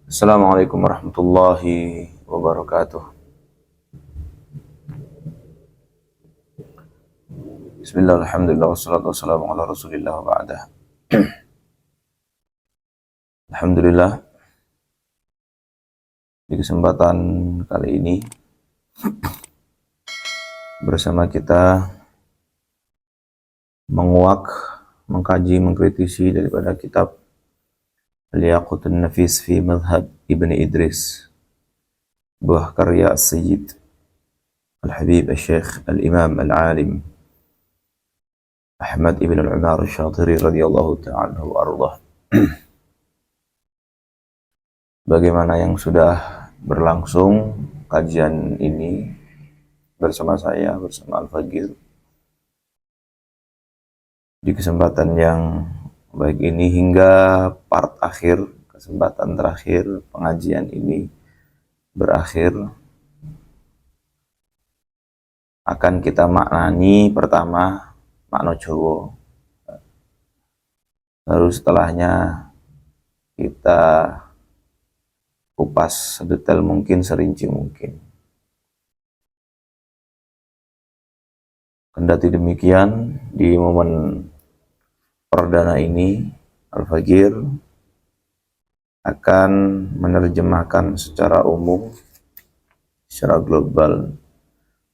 Assalamualaikum warahmatullahi wabarakatuh. Bismillah, alhamdulillah, wassalatu wassalamu ala rasulillah wa ba'dah. Alhamdulillah, di kesempatan kali ini bersama kita menguak, mengkaji, mengkritisi daripada kitab Al-Yaqutun Nafis fi Madhab Ibn Idris, buah karya Sayyid Al-Habib Al-Syekh Al-Imam Al-Alim Ahmad Ibn Al-Umar Al-Syatiri radhiyallahu ta'ala wa ardah. Bagaimana yang sudah berlangsung kajian ini bersama saya, bersama Al-Fagir, di kesempatan yang baik ini hingga part akhir, kesempatan terakhir pengajian ini berakhir, akan kita maknani pertama makna Jawa, baru setelahnya kita kupas sedetail mungkin, serinci mungkin. Kendati demikian, di momen perdana ini Al-Fagir akan menerjemahkan secara umum, secara global,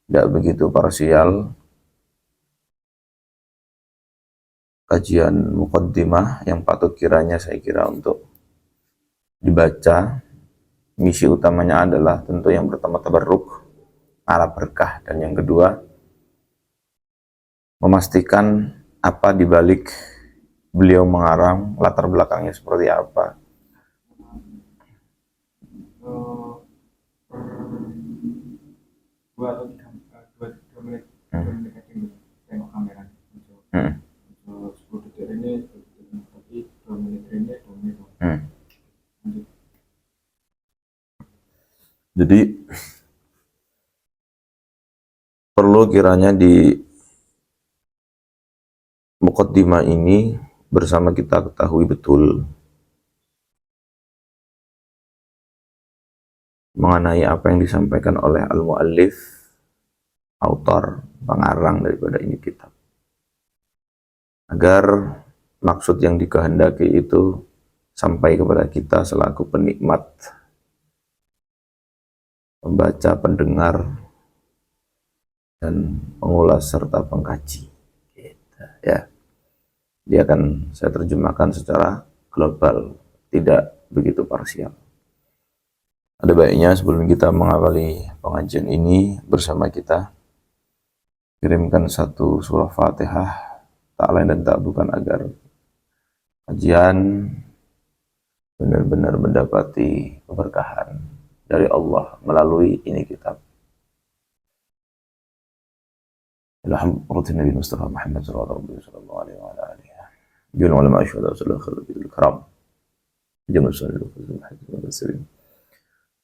tidak begitu parsial, kajian muqaddimah yang patut kiranya saya kira untuk dibaca. Misi utamanya adalah tentu yang pertama tabarruk, ala berkah, dan yang kedua memastikan apa dibalik beliau mengarang, latar belakangnya seperti apa. Dua atau dua menit aja tengok kamera. Untuk 10 detik ini, tapi 2 menit ini, 2 menit. Jadi perlu kiranya di muqaddimah ini bersama kita ketahui betul mengenai apa yang disampaikan oleh al-muallif, autor, pengarang daripada ini kitab, agar maksud yang dikehendaki itu sampai kepada kita selaku penikmat, pembaca, pendengar, dan pengulas serta pengkaji. Gitu, ya. Dia akan saya terjemahkan secara global, tidak begitu parsial. Ada baiknya sebelum kita mengawali pengajian ini bersama kita, kirimkan satu surah Fatihah, tak lain dan tak bukan agar kajian benar-benar mendapati keberkahan dari Allah melalui ini kitab. Alhamdulillah Nabi Mustafa Muhammad sallallahu alaihi wa alihi. Jul ulama syuhada sallallahu alaihi karam. Jamal sallallahu alaihi wa sallam.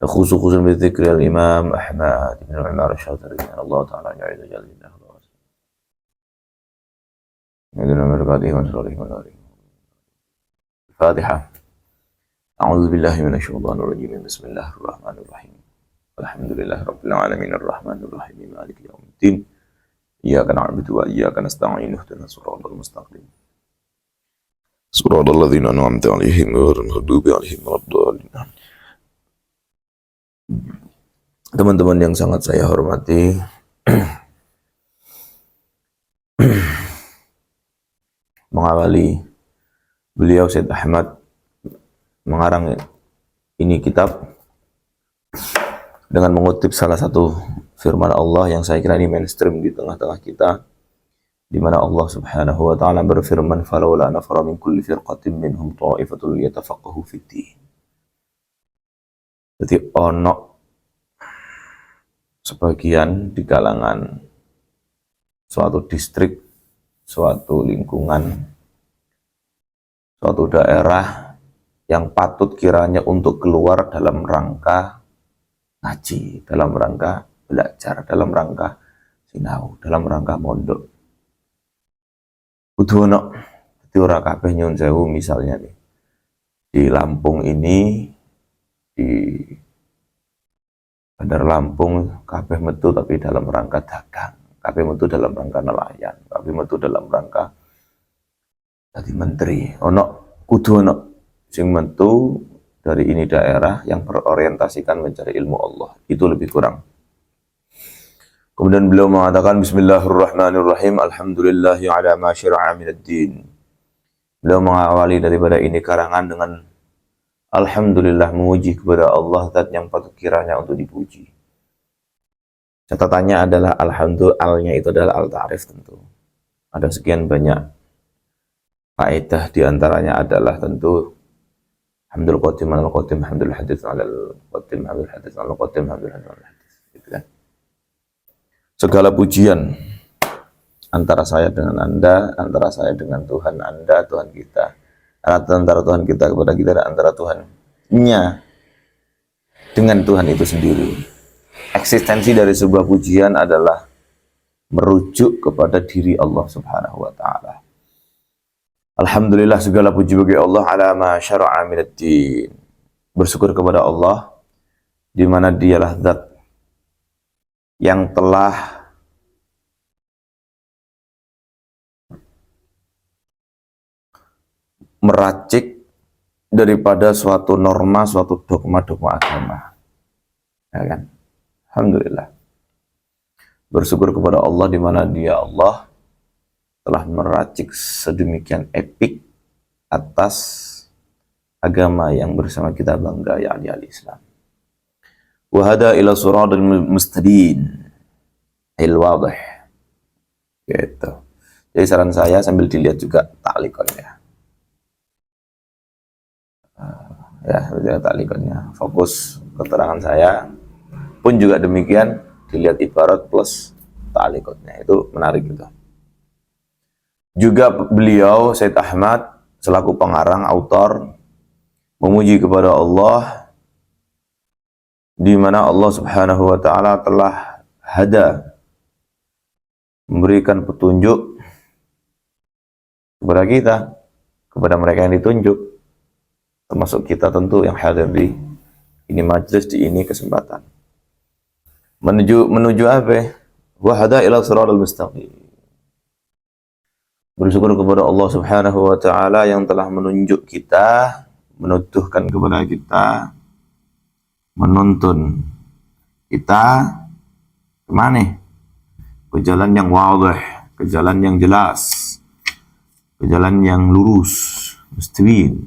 Khususan bizikri al-Imam Ahmad bin Umar Al-Syatiri. Allah Ta'ala ya'idhu jalillah. Ya'idhu barakatihi wa sallallahu alaihi wa alihi. Al-Fatihah. A'udzu billahi minasy syaithanir rajim. Bismillahirrahmanirrahim. Alhamdulillahi rabbil alamin arrahmanir rahim maliki yaumiddin. Iyyaka na'budu wa iyyaka nasta'in ihdinas siratal mustaqim. Siratal ladzina an'amta 'alaihim ghairil maghdubi 'alaihim waladdallin. Teman-teman yang sangat saya hormati, mengawali beliau Syed Ahmad mengarang ini kitab dengan mengutip salah satu firman Allah yang saya kira ini mainstream di tengah-tengah kita, di mana Allah Subhanahu wa taala berfirman, "Falaula nafara min kulli firqatin minhum ta'ifatun liyatafaqahu fid-din." Jadi ono sebagian di kalangan suatu distrik, suatu lingkungan, suatu daerah yang patut kiranya untuk keluar dalam rangka ngaji, dalam rangka belajar, dalam rangka sinau, dalam rangka mondok. Kudu ono dadi ora kabeh nyun sewu misalnya nih. Di Lampung ini di Bandar Lampung kabeh metu tapi dalam rangka dagang, kabeh metu dalam rangka nelayan, kabeh metu dalam rangka jadi menteri. Kudu ono sing metu dari ini daerah yang berorientasikan mencari ilmu Allah. Itu lebih kurang. Kemudian beliau mengatakan Bismillahirrahmanirrahim, Alhamdulillahi ala ma syara'a minad din. Beliau mengawali daripada ini karangan dengan Alhamdulillah, memuji kepada Allah zat yang patut kiranya untuk dipuji. Catatannya adalah alhamdulillah-nya itu adalah al-ta'rif tentu. Ada sekian banyak faedah, diantaranya adalah tentu hamdul qadim al qadim, hamdul hadits al qadim, hamdul hadits al qadim, hamdul hadits al hadits, gitu kan. Segala pujian antara saya dengan Anda, antara saya dengan Tuhan Anda, Tuhan kita, antara Tuhan kita kepada kita, dan antara Tuhan-nya dengan Tuhan itu sendiri. Eksistensi dari sebuah pujian adalah merujuk kepada diri Allah Subhanahu wa taala. Alhamdulillah, segala puji bagi Allah ala ma syara'a minad din. Bersyukur kepada Allah di mana Dialah zat yang telah meracik daripada suatu norma, suatu dogma-dogma agama. Ya kan? Alhamdulillah. Bersyukur kepada Allah di mana Dia Allah telah meracik sedemikian epik atas agama yang bersama kita bangga, yakni al-Islam. Wa hada ila siratal mustaqim al-wadih. Gitu. Jadi saran saya sambil dilihat juga taklikonnya. Ya, taklikonnya. Fokus keterangan saya pun juga demikian, dilihat ibarat plus taklikonnya. Itu menarik gitu. Juga beliau Said Ahmad selaku pengarang autor memuji kepada Allah di mana Allah Subhanahu wa taala telah hada, memberikan petunjuk kepada kita, kepada mereka yang ditunjuk, termasuk kita tentu yang hadir di ini majelis, di ini kesempatan. Menuju apa? Wa hada ila siratal mustaqim. Bersyukur kepada Allah Subhanahu wa taala yang telah menunjuk kita, menuduhkan kepada kita, menuntun kita kemana? Ke jalan yang wadih, ke jalan yang jelas, ke jalan yang lurus, mustaqim,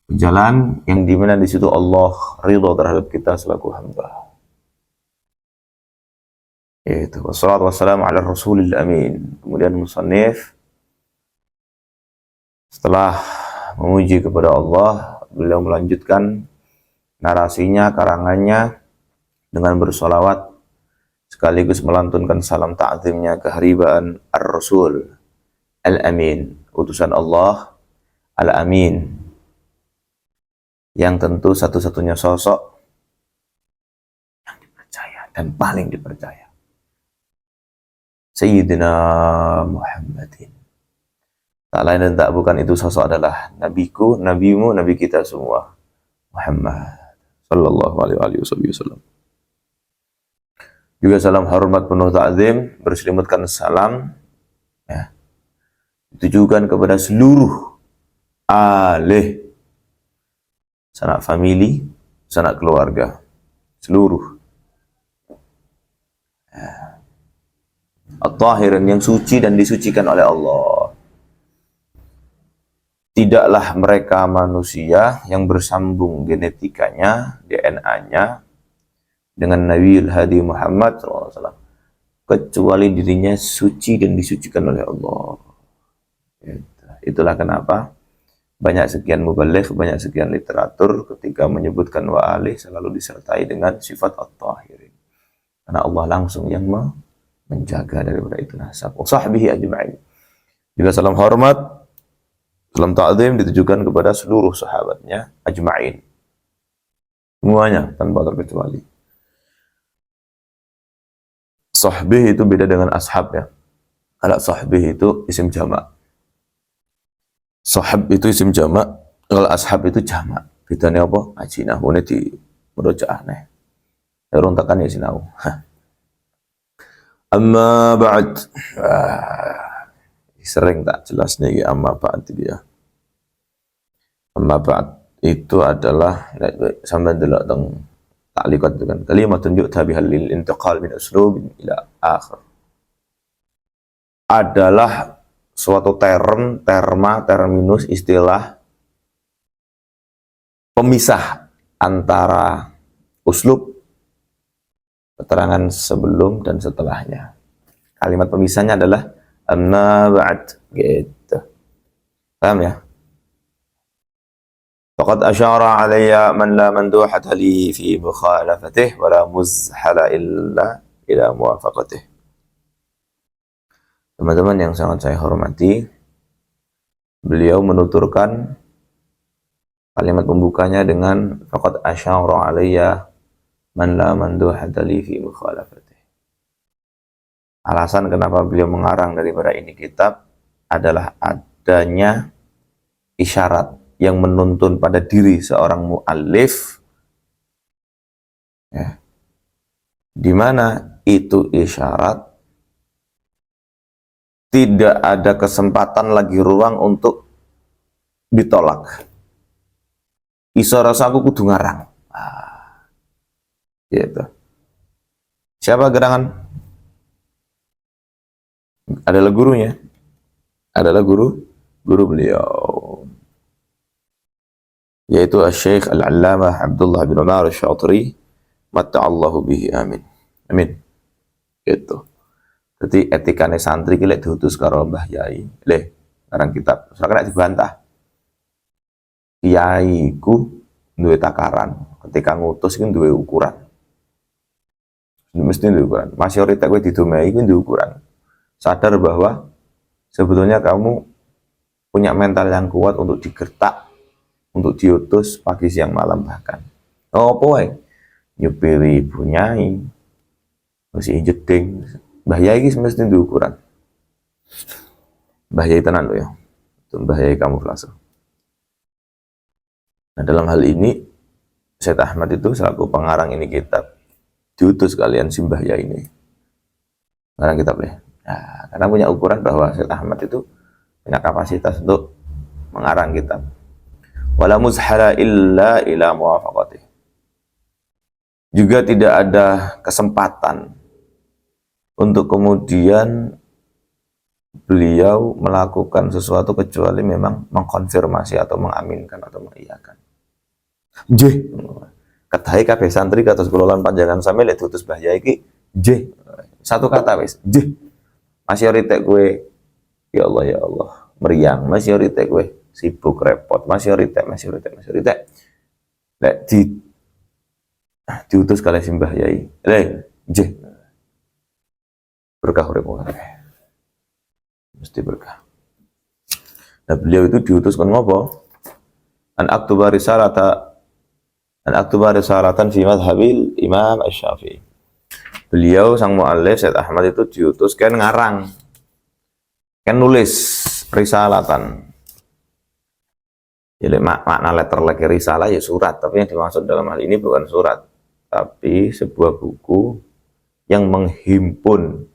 ke jalan yang dimana di situ Allah ridha terhadap kita selaku hamba. Yaitu wassalatu wassalamu ala rasulil amin. Kemudian musannif setelah memuji kepada Allah, beliau melanjutkan narasinya, karangannya dengan bersolawat sekaligus melantunkan salam ta'zimnya keharibaan ar-Rasul al-Amin, utusan Allah al-Amin, yang tentu satu-satunya sosok yang dipercaya dan paling dipercaya, Sayyidina Muhammadin. Tak lain dan tak bukan itu sosok adalah nabiku, nabimu, nabi kita semua, Muhammad sallallahu alaihi wasallam. Juga salam hormat penuh ta'zim berselimutkan salam ya, ditujukan kepada seluruh ahli, sanak famili, sanak keluarga, seluruh ya, at-tahirin, yang suci dan disucikan oleh Allah. Tidaklah mereka manusia yang bersambung genetikanya, DNA-nya dengan Nabi Hadi Muhammad SAW, kecuali dirinya suci dan disucikan oleh Allah. Itulah kenapa banyak sekian mubaligh, banyak sekian literatur ketika menyebutkan wa alih selalu disertai dengan sifat at-tahirin, karena Allah langsung yang menjaga daripada itu nasab. Wa sahbihi ajma'in. Juga salam hormat, salam ta'zim ditujukan kepada seluruh sahabatnya ajma'in, semuanya tanpa terkecuali. Sahbih itu beda dengan ashab ya. Kalau sahbih itu isim jamak, sahab itu isim jamak, kalau ashab itu jamak. Bedane apa? Ngaji nahwune di murojaah neh. Urung tekan ya sinau. Amma ba'd. Sering tak jelas nih amma ba'd dia. Amma ba'd itu adalah sampai delok teng takliqat itu kan kalimatun yu'ta bihal lil intiqal min uslubin ila akhir. Adalah suatu terminus, istilah pemisah antara uslub, keterangan sebelum dan setelahnya. Kalimat pemisahnya adalah amma ba'd gitu. Paham ya? Faqad asyara alayya man la manduhata li fi mukhalafatih wa la muzhala illa ila muwafaqatih. Teman-teman yang sangat saya hormati, beliau menuturkan kalimat pembukanya dengan faqad asyara alayya man la manduhata li fi mukhalafatih. Alasan kenapa beliau mengarang daripada ini kitab adalah adanya isyarat yang menuntun pada diri seorang muallif, ya, di mana itu isyarat tidak ada kesempatan lagi ruang untuk ditolak. Iso rasa aku kudu ngarang. Gitu. Siapa gerangan? Adalah gurunya. Adalah guru beliau. Yaitu Syekh Al-Allamah Abdullah bin Umar Asy-Syatiri matta'allahu bihi amin. Amin. Gitu. Jadi etikane santri ki lek diutus karo Mbah Yai, ngarang kitab, ora kena dibantah. Kiai ku duwe takaran, ketika ngutus iki duwe ukuran. Mesti duwe ukuran. Masyarakat kowe didomai iki duwe ukuran. Sadar bahwa sebetulnya kamu punya mental yang kuat untuk digertak, untuk diutus pagi siang malam bahkan. Oh poe nyupiri ibu nyai, masih jeding. Mbah Yai ini semestinya diukuran. Mbah Yai tenan loh ya. Itu Mbah Yai kamuflase. Nah dalam hal ini Syed Ahmad itu selaku pengarang ini kitab diutus kalian si Mbah Yai ini. Ngarang kitab ya. Nah, karena punya ukuran bahwa Syed Ahmad itu punya kapasitas untuk mengarang kitab. Wala muzhala illa ila muwafaqatih. Juga tidak ada kesempatan untuk kemudian beliau melakukan sesuatu kecuali memang mengkonfirmasi atau mengaminkan atau mengiyakan. J. Katahe kabeh santri kados kula lan panjenengan sami lek diutus Mbah Yai iki J. Satu kata wis, J. Masih ritek kowe ya Allah, meriang, masih ritek kowe sibuk repot, masih ritek. Lek diutus kali Mbah Yai. J. Berkah urip mesti berkah. Nah beliau itu diutus kan ngopo? An aktuba risalatan fi madhabil Imam Asy-Syafi'i. Beliau sang muallif Syed Ahmad itu diutus kan ngarang, kan nulis risalatan. Jadi makna letter lagi risalah ya surat, tapi yang dimaksud dalam hal ini bukan surat, tapi sebuah buku yang menghimpun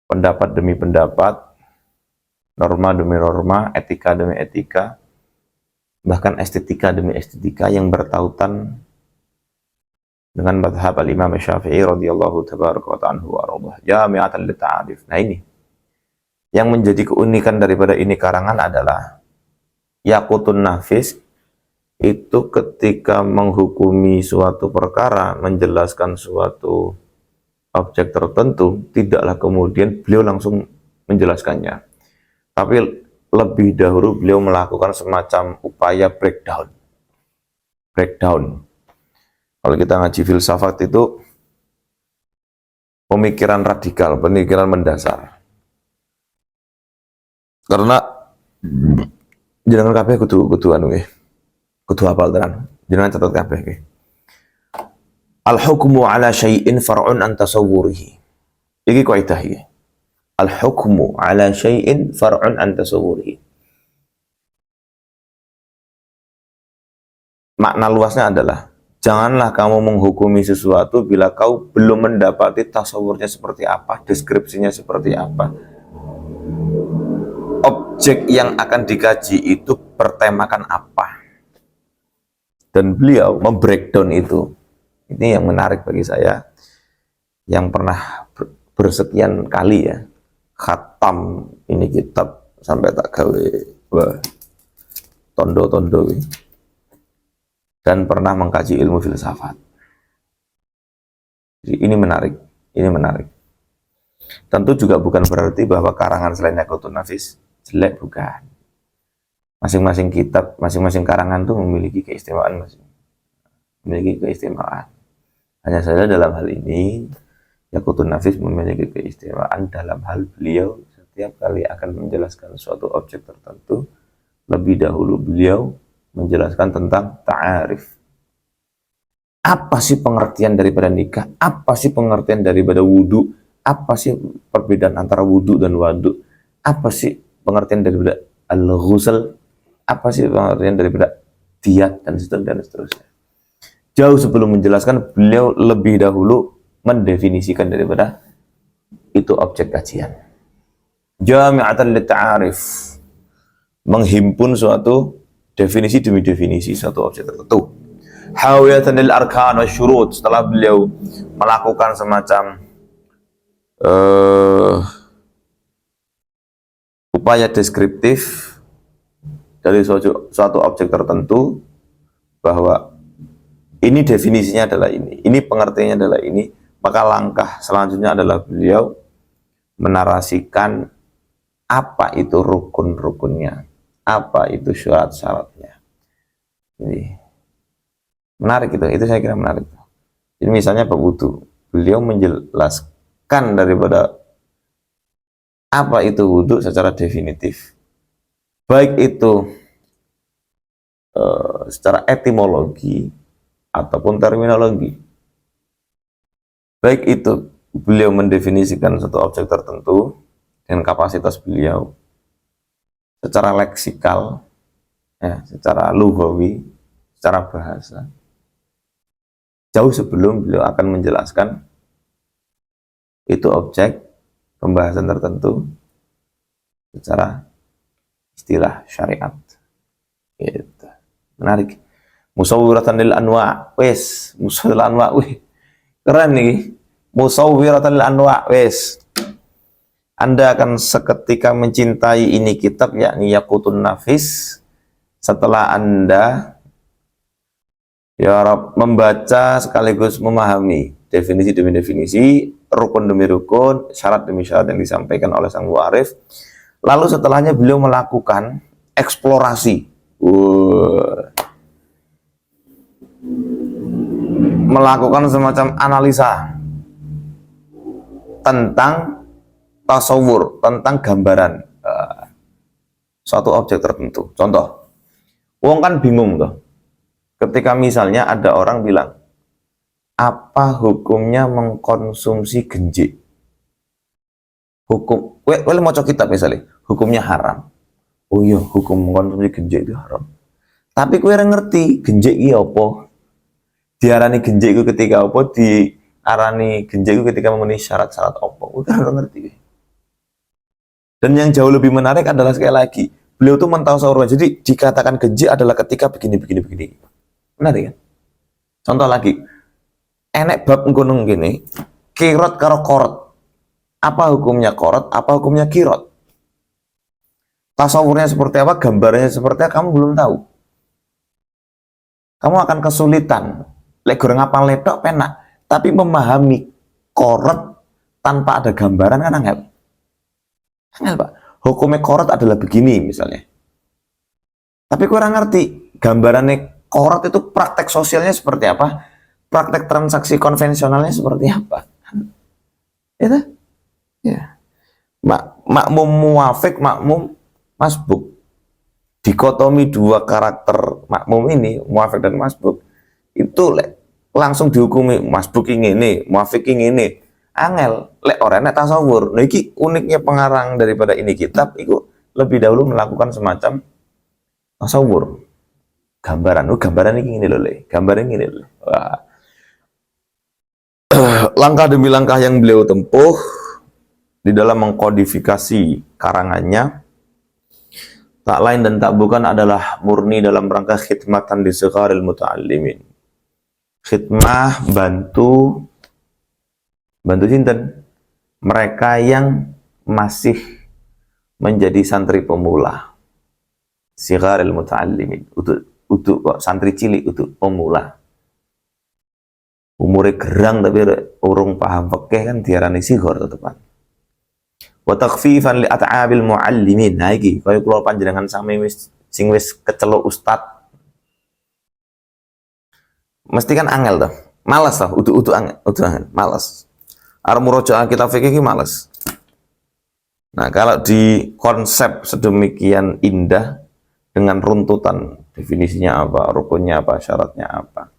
pendapat demi pendapat, norma demi norma, etika demi etika, bahkan estetika demi estetika yang bertautan dengan madhab al-Imam Syafi'i radhiyallahu tabaraka wa ta'ala wa radhah jami'atan lita'arif. Nah ini yang menjadi keunikan daripada ini karangan adalah Yaqutun Nafis itu ketika menghukumi suatu perkara, menjelaskan suatu objek tertentu, tidaklah kemudian beliau langsung menjelaskannya, tapi lebih dahulu beliau melakukan semacam upaya breakdown. Kalau kita ngaji filsafat itu pemikiran radikal, pemikiran mendasar. Karena jenengan kabeh kudu anu nggih. Kudu hafal tenan. Jenengan catat kabeh nggih. Al-hukmu ala syai'in far'un an tasawwurihi. Iki kaidah iki. Al-hukmu ala syai'in far'un an tasawwurihi. makna luasnya adalah janganlah kamu menghukumi sesuatu bila kau belum mendapati tasawurnya seperti apa, deskripsinya seperti apa, objek yang akan dikaji itu bertemakan apa. Dan beliau membreakdown itu. Ini yang menarik bagi saya, yang pernah bersekian kali ya khatam ini kitab sampai tak gawe tondo-tondo, dan pernah mengkaji ilmu filsafat. Jadi ini menarik. Tentu juga bukan berarti bahwa karangan selain Yaqutun Nafis jelek, bukan. Masing-masing kitab, masing-masing karangan itu memiliki keistimewaan Hanya saja dalam hal ini Yaqutun Nafis memiliki keistimewaan dalam hal beliau setiap kali akan menjelaskan suatu objek tertentu, lebih dahulu beliau menjelaskan tentang ta'arif. Apa sih pengertian daripada nikah? Apa sih pengertian daripada wudhu? Apa sih perbedaan antara wudhu dan waduk? Apa sih pengertian daripada al-ghusl? Apa sih pengertian daripada diat dan seterusnya. Jauh sebelum menjelaskan, beliau lebih dahulu mendefinisikan daripada itu objek kajian. Jami'atan lit-ta'arif, menghimpun suatu definisi demi definisi suatu objek tertentu. Hawiyatan lil arkan wa syurut, setelah beliau melakukan semacam upaya deskriptif dari suatu objek tertentu, bahwa ini definisinya adalah ini pengertiannya adalah ini, maka langkah selanjutnya adalah beliau menarasikan apa itu rukun-rukunnya, apa itu syarat-syaratnya. Ini menarik itu saya kira menarik. Jadi misalnya bab wudu, beliau menjelaskan daripada apa itu wudu secara definitif. Baik itu secara etimologi ataupun terminologi. Baik itu beliau mendefinisikan satu objek tertentu dengan kapasitas beliau secara leksikal, ya, secara lughawi, secara bahasa, jauh sebelum beliau akan menjelaskan itu objek pembahasan tertentu secara istilah syariat. Gitu. Menarik. Musawwiratan lil anwa, wes, musawwiratan anwa, wih. Keren nih. Musawwiratan lil anwa, wes. Anda akan seketika mencintai ini kitab, yakni Yaqutun Nafis, setelah Anda ya Rab, membaca sekaligus memahami definisi demi definisi, rukun demi rukun, syarat demi syarat yang disampaikan oleh sang mu'arif. Lalu setelahnya beliau melakukan eksplorasi, melakukan semacam analisa tentang tasawur, tentang gambaran suatu objek tertentu. Contoh, wong kan bingung tuh, ketika misalnya ada orang bilang, apa hukumnya mengkonsumsi genjik? Hukum, mau coba kitab misalnya, hukumnya haram. Oh iya, hukum mengkonsumsi genjik itu haram. Tapi kowe ora ngerti genjik iki apa? Diarani genjik itu ketika apa? Diarani genjik itu ketika memenuhi syarat-syarat apa? Kowe ora ngerti. Dan yang jauh lebih menarik adalah sekali lagi, beliau tuh mentasawur. Jadi dikatakan genjik adalah ketika begini. Menarik kan? Contoh lagi, enek bab nggunung gini, kirot karo korot. Apa hukumnya korot, apa hukumnya kirot? Tasawurnya seperti apa, gambarnya seperti apa, kamu belum tahu. Kamu akan kesulitan. Lek goreng apa ledok penak, tapi memahami korot tanpa ada gambaran kan angel. Angel Pak, hukumnya korot adalah begini misalnya. Tapi kurang ngerti gambarannya korot itu praktek sosialnya seperti apa, praktek transaksi konvensionalnya seperti apa. Itu ya. Makmum muafik, makmum masbuk. Dikotomi dua karakter makmum ini, muafik dan masbuk, itu langsung dihukumi masbuk ini, muafik ini. Angel, lek orangnya tasawur. Nah, iki uniknya pengarang daripada ini kitab, itu lebih dahulu melakukan semacam tasawur. gambaran. Oh, gambaran ini loh, Le. Gambaran ini loh. Wah. Langkah demi langkah yang beliau tempuh di dalam mengkodifikasi karangannya tak lain dan tak bukan adalah murni dalam rangka khidmatan di sigharil muta'allimin. Khidmah bantu sinten? Mereka yang masih menjadi santri pemula. Sigharil muta'allimin. Untuk kok santri cilik, untuk pemula. Umure gerang tapi urung paham fikih kan diarani sighar tetepan. Wa takhfifan li at'abil muallimin. Nah iki kaya kula panjenengan sami sing wis keceluk ustad. Mesti kan angel toh. Males toh, utuk angel, males. Arep murojaah kitab fikih iki males. Nah, kalau di konsep sedemikian indah dengan runtutan definisinya apa, rukunnya apa, syaratnya apa,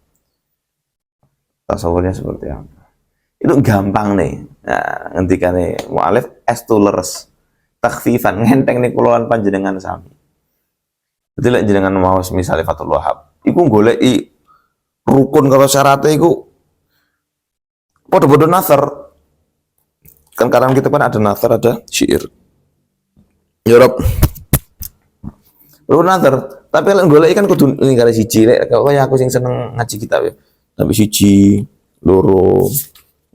tasawurnya seperti apa, itu gampang nih. Nah, ngendikan nih mu'alif leres takhfifan ngenteng nih kuluan panjenengan sami. Jadi lek jenengan mau misalnya Fathul Wahab, iku goleki rukun kalau syaratnya iku podo-podo nasar. Kan kadang kita kan ada nasar, ada syair. Ya Rob. Rukun nasar, tapi lek goleki kan kudu ninggal siji lek kaya aku sing seneng ngaji kitab ya. Tapi siji, loro,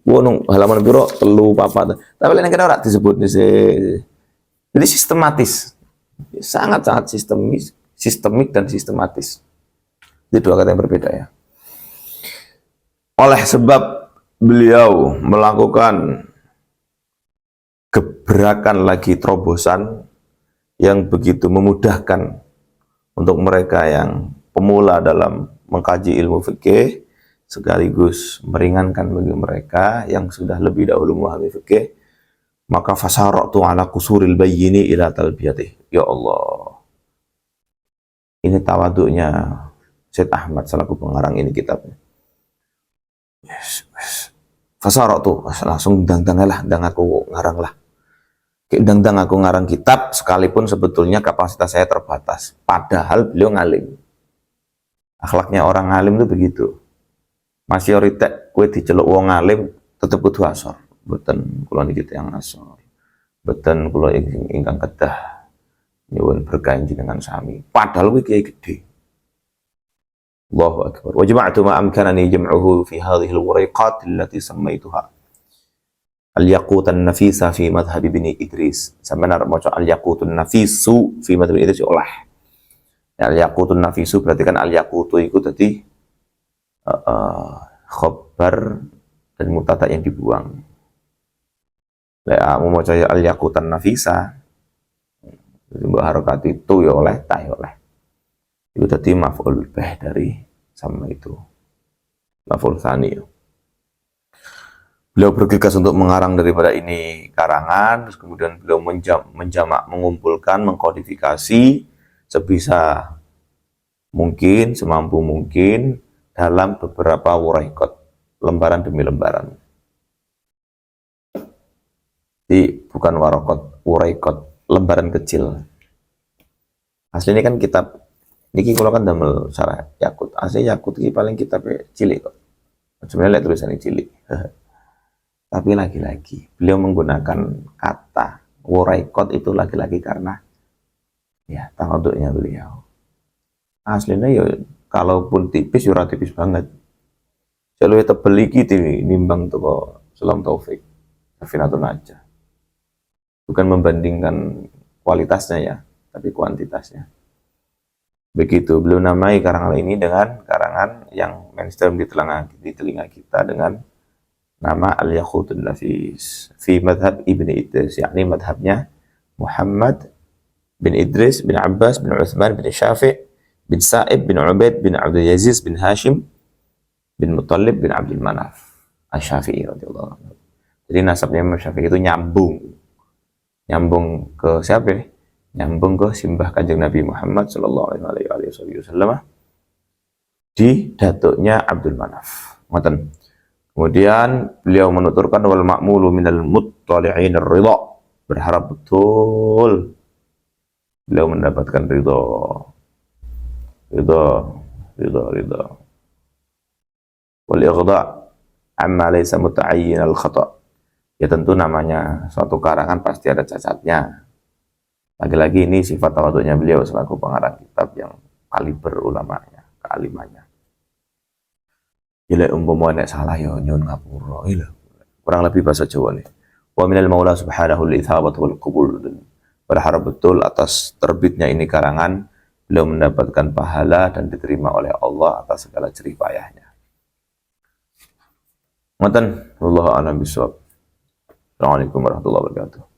nung halaman piro, 3, 4. Tapi lain kira ora disebut jadi sistematis, sangat sistemik dan sistematis. Itu dua kata yang berbeda ya. Oleh sebab beliau melakukan gebrakan lagi terobosan yang begitu memudahkan untuk mereka yang pemula dalam mengkaji ilmu fikih, sekaligus meringankan bagi mereka yang sudah lebih dahulu memahami fikih, maka fasaratu ala kusuril bayyini ila talbiyatih. Ya Allah, ini tawaduknya Syed Ahmad selaku pengarang ini kitabnya. Yes. Fasaratu langsung dang aku ngarang lah. Dang aku ngarang kitab sekalipun sebetulnya kapasitas saya terbatas. Padahal beliau ngalim. Akhlaknya orang ngalim itu begitu. Masih oritek kue diceluk wong alim tetep kudu asor. Boten kula niki tiyang asor. Boten kula ingkang kedah nyuwun berkah dengan sami. Padahal kuwi kiai gede. Allahu akbar. Wa jama'tu ma amkanani jam'uhu fi hadhihi al-wariqat allati sammaytuha al-yaqut an-nafisa fi madhhab Ibn Idris. Sampeyan arep maca al-yaqutun nafisu fi madhhab Ibn Idris olah. Al-yaqutun nafisu berarti kan al-yaqutu iku dadi khobar dan mutata yang dibuang. Mau mau caya al yakutan nafisa, mbak harokat itu ya oleh, tak ya oleh. Itu tadi maf'ul bih dari sama itu, maf'ul tsani. Beliau bergegas untuk mengarang daripada ini karangan, terus kemudian beliau menjamak, mengumpulkan, mengkodifikasi sebisa mungkin, semampu mungkin dalam beberapa wuraikot, lembaran demi lembaran. Jadi bukan warokot, wuraikot, lembaran kecil. Aslinya kan kitab, niki kalau kan damel syarah Yakut. Aslinya Yakut ini paling kitab cilik kok. Sebenarnya lihat tulisannya cilik. Tapi lagi-lagi beliau menggunakan kata wuraikot itu lagi-lagi karena ya tawaduknya beliau. Aslinya ya kalaupun tipis ya tipis banget. Kalau kita beli gitu nimbang tuh kok Sulam Taufik, Safinatun Najah. Bukan membandingkan kualitasnya ya, tapi kuantitasnya. Begitu beliau namai karangan ini dengan karangan yang mainstream di telinga kita dengan nama Al-Yaqutun Nafis fi madhab Ibn Idris, yakni madhabnya Muhammad bin Idris bin Abbas bin Uthman bin Syafi' bin Sa'ib bin Ubaid bin Abdul Aziz bin Hashim bin Muttalib bin Abdul Manaf Asy-Syafi'i radhiyallahu anhu. Jadi nasabnya Imam Syafi'i itu nyambung ke siapa nih? Nyambung ke simbah Kanjeng Nabi Muhammad sallallahu alaihi wasallam di datuknya Abdul Manaf. Ngoten. Kemudian beliau menuturkan wal ma'mulu minal muttali'in ar-ridha, berharap betul beliau mendapatkan ridha. ridha, ridha. Wal ighdha' amma laysa muta'ayyin al khata'. Ya tentu namanya suatu karangan pasti ada cacatnya. Lagi-lagi ini sifat tawaduknya beliau selaku pengarang kitab yang kaliber ulamanya, kealimannya. Gila umpama nek salah ya nyun ngapura. Kurang lebih bahasa Jawa nih. Wa minal maula subhanahu al-ithabat wal qabul. Berharap betul atas terbitnya ini karangan beliau mendapatkan pahala dan diterima oleh Allah atas segala jerih payahnya. Ngoten, wallahu a'lam bishawab. Assalamualaikum warahmatullahi wabarakatuh.